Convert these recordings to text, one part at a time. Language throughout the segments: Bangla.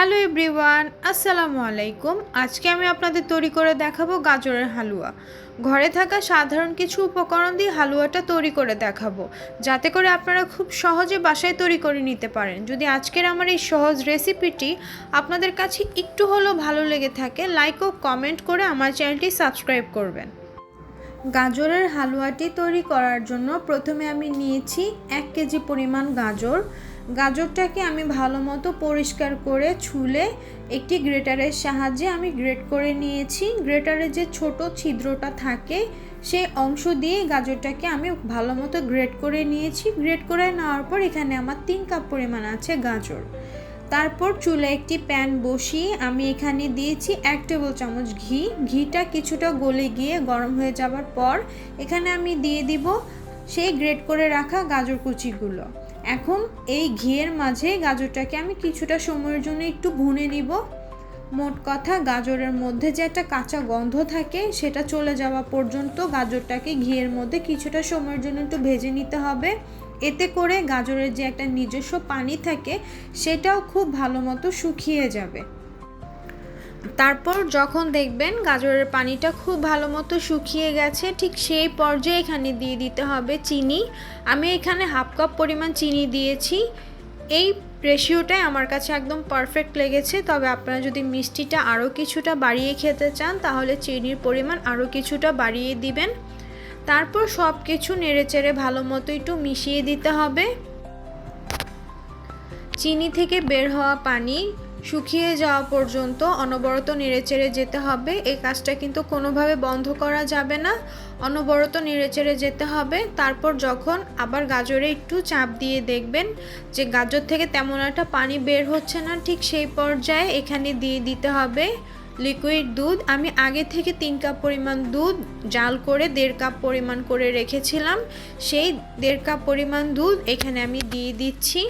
হ্যালো এভরিওয়ান, আসসালামু আলাইকুম। আজকে আমি আপনাদের তৈরি করে দেখাবো গাজরের হালুয়া। ঘরে থাকা সাধারণ কিছু উপকরণ দিয়ে হালুয়াটা তৈরি করে দেখাবো, যাতে করে আপনারা খুব সহজে বাসায় তৈরি করে নিতে পারেন। যদি আজকের আমার এই সহজ রেসিপিটি আপনাদের কাছে একটু হলেও ভালো লেগে থাকে, লাইক ও কমেন্ট করে আমার চ্যানেলটি সাবস্ক্রাইব করবেন। গাজরের হালুয়াটি তৈরি করার জন্য প্রথমে আমি নিয়েছি 1 কেজি পরিমাণ গাজরটাকে আমি ভালো মতো পরিষ্কার করে ছুলে একটি গ্রেটারের সাহায্যে আমি গ্রেট করে নিয়েছি। গ্রেটারে যে ছোট ছিদ্রটা থাকে সেই অংশ দিয়ে গাজরটাকে আমি ভালো মতো গ্রেট করে নিয়েছি। গ্রেট করে নেওয়ার পর এখানে আমার 3 কাপ পরিমাণ আছে গাজর। তারপর চুলে একটি প্যান বসিয়ে আমি এখানে দিয়েছি 1 টেবিল চামচ ঘিটা কিছুটা গলে গিয়ে গরম হয়ে যাবার পর এখানে আমি দিয়ে দিব সেই গ্রেট করে রাখা গাজর কুচিগুলো। এখন এই ঘিয়ের মাঝে গাজরটাকে আমি কিছুটা সময়ের জন্য একটু ভুনে নিব। মোট কথা গাজরের মধ্যে যে একটা কাঁচা গন্ধ থাকে সেটা চলে যাওয়া পর্যন্ত গাজরটাকে ঘিয়ের মধ্যে কিছুটা সময়ের জন্য একটু ভেজে নিতে হবে। এতে করে গাজরের যে একটা নিজস্ব পানি থাকে সেটাও খুব ভালো মতো শুকিয়ে যাবে। তারপর যখন দেখবেন গাজরের পানিটা খুব ভালো মতো শুকিয়ে গেছে, ঠিক সেই পর্যায়ে এখানে দিয়ে দিতে হবে চিনি। আমি এখানে 1/2 কাপ পরিমাণ চিনি দিয়েছি। এই রেশিওটাই আমার কাছে একদম পারফেক্ট লেগেছে। তবে আপনারা যদি মিষ্টিটা আরও কিছুটা বাড়িয়ে খেতে চান তাহলে চিনির পরিমাণ আরও কিছুটা বাড়িয়ে দিবেন। তারপর সব কিছু নেড়েচেড়ে ভালো মতো একটু মিশিয়ে দিতে হবে। চিনি থেকে বের হওয়া পানি শুকিয়ে যাওয়া পর্যন্ত অনবরত নেড়েচেড়ে যেতে হবে। এই কাজটা কিন্তু কোনোভাবে বন্ধ করা যাবে না, অনবরত নেড়েচেড়ে যেতে হবে। তারপর যখন আবার গাজরে একটু চাপ দিয়ে দেখবেন যে গাজর থেকে তেমন একটা পানি বের হচ্ছে না, ঠিক সেই পর্যায়ে এখানে দিয়ে দিতে হবে লিকুইড দুধ। আমি আগে থেকে 3 কাপ পরিমাণ দুধ জাল করে 1.5 কাপ পরিমাণ করে রেখেছিলাম। সেই 1.5 কাপ পরিমাণ দুধ এখানে আমি দিয়ে দিচ্ছি।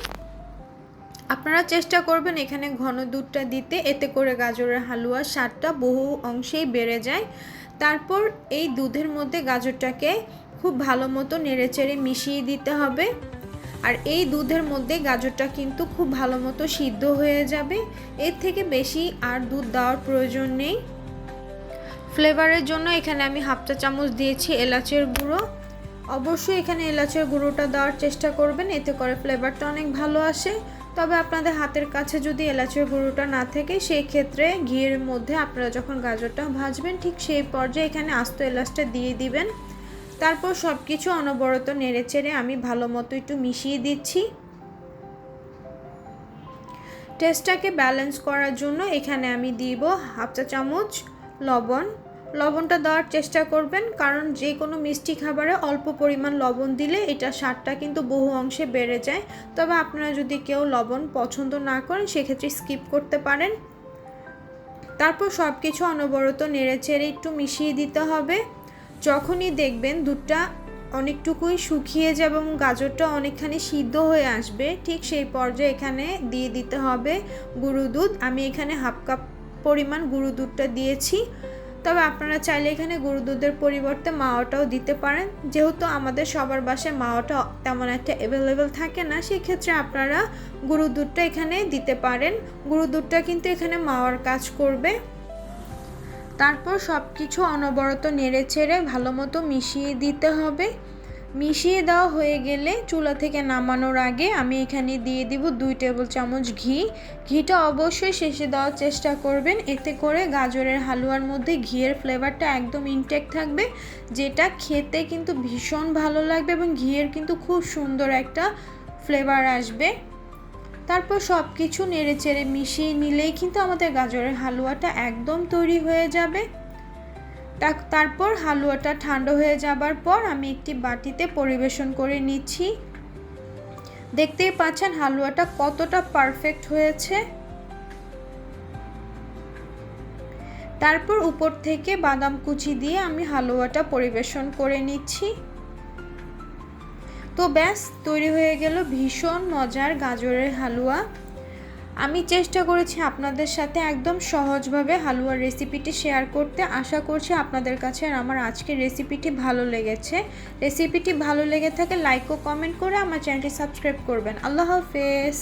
আপনারা চেষ্টা করবেন এখানে ঘন দুধটা দিতে, এতে করে গাজরের হালুয়ার স্বাদটা বহু অংশেই বেড়ে যায়। তারপর এই দুধের মধ্যে গাজরটাকে খুব ভালো মতো নেড়েচেড়ে মিশিয়ে দিতে হবে। আর এই দুধের মধ্যে গাজরটা কিন্তু খুব ভালো মতো সিদ্ধ হয়ে যাবে। এর থেকে বেশি আর দুধ দেওয়ার প্রয়োজন নেই। ফ্লেভারের জন্য এখানে আমি 1/2 চা চামচ দিয়েছি এলাচের গুঁড়ো। অবশ্যই এখানে এলাচের গুঁড়োটা দেওয়ার চেষ্টা করবেন, এতে করে ফ্লেভারটা অনেক ভালো আসে। তবে আপনাদের হাতের কাছে যদি এলাচের গুঁড়োটা না থাকে সেই ক্ষেত্রে ঘিয়ের মধ্যে আপনারা যখন গাজরটা ভাজবেন ঠিক সেই পর্যায়ে এখানে আস্ত এলাচটা দিয়ে দিবেন। তারপর সব কিছু অনবরত নেড়েচেড়ে আমি ভালো মতো একটু মিশিয়ে দিচ্ছি। টেস্টটাকে ব্যালেন্স করার জন্য এখানে আমি দিব 1/2 চা চামচ লবণটা দেওয়ার চেষ্টা করবেন, কারণ যে কোনো মিষ্টি খাবারে অল্প পরিমাণ লবণ দিলে এটা স্বাদটা কিন্তু বহু অংশে বেড়ে যায়। তবে আপনারা যদি কেউ লবণ পছন্দ না করেন সেক্ষেত্রে স্কিপ করতে পারেন। তারপর সব কিছু অনবরত নেড়েচেড়ে একটু মিশিয়ে দিতে হবে। যখনই দেখবেন দুধটা অনেকটুকুই শুকিয়ে যাবে এবং গাজরটা অনেকখানি সিদ্ধ হয়ে আসবে, ঠিক সেই পর্যায়ে এখানে দিয়ে দিতে হবে গুঁড়ো দুধ। আমি এখানে 1/2 কাপ পরিমাণ গুঁড়ো দুধটা দিয়েছি। তবে আপনারা চাইলে এখানে গুঁড়ো দুধের পরিবর্তে মাওয়াটাও দিতে পারেন। যেহেতু আমাদের সবার বাসায় মাওয়াটা তেমন একটা অ্যাভেলেবেল থাকে না, সেক্ষেত্রে আপনারা গুঁড়ো দুধটা এখানে দিতে পারেন। গুঁড়ো দুধটা কিন্তু এখানে মাওয়ার কাজ করবে। তারপর সব কিছু অনবরত নেড়েচেড়ে ভালো মতো মিশিয়ে দিতে হবে। মিশিয়ে দেওয়া হয়ে গেলে চুলা থেকে নামানোর আগে আমি এখানে দিয়ে দিব 2 টেবিল চামচ ঘিটা অবশ্যই শেষে দেওয়ার চেষ্টা করবেন, এতে করে গাজরের হালুয়ার মধ্যে ঘিয়ের ফ্লেভারটা একদম ইনটেক্ট থাকবে, যেটা খেতে কিন্তু ভীষণ ভালো লাগবে এবং ঘিয়ের কিন্তু খুব সুন্দর একটা ফ্লেভার আসবে। তারপর সব কিছু নেড়েচেড়ে মিশিয়ে নিলেই কিন্তু আমাদের গাজরের হালুয়াটা একদম তৈরি হয়ে যাবে। তারপর হালুয়াটা ঠান্ডা হয়ে যাবার পর আমি একটি বাটিতে পরিবেশন করে নিচ্ছি। দেখতেই পাচ্ছেন হালুয়াটা কতটা পারফেক্ট হয়েছে। তারপর উপর থেকে বাদাম কুচি দিয়ে আমি হালুয়াটা পরিবেশন করে নিচ্ছি। তো ব্যাস তৈরি হয়ে গেল ভীষণ মজার গাজরের হালুয়া। আমি চেষ্টা করেছি আপনাদের সাথে একদম সহজভাবে হালুয়ার রেসিপিটি শেয়ার করতে। আশা করছি আপনাদের কাছে আমার আজকের রেসিপিটি ভালো লেগেছে। রেসিপিটি ভালো লেগে থাকে লাইক ও কমেন্ট করে আমার চ্যানেলটি সাবস্ক্রাইব করবেন। আল্লাহ হাফেজ।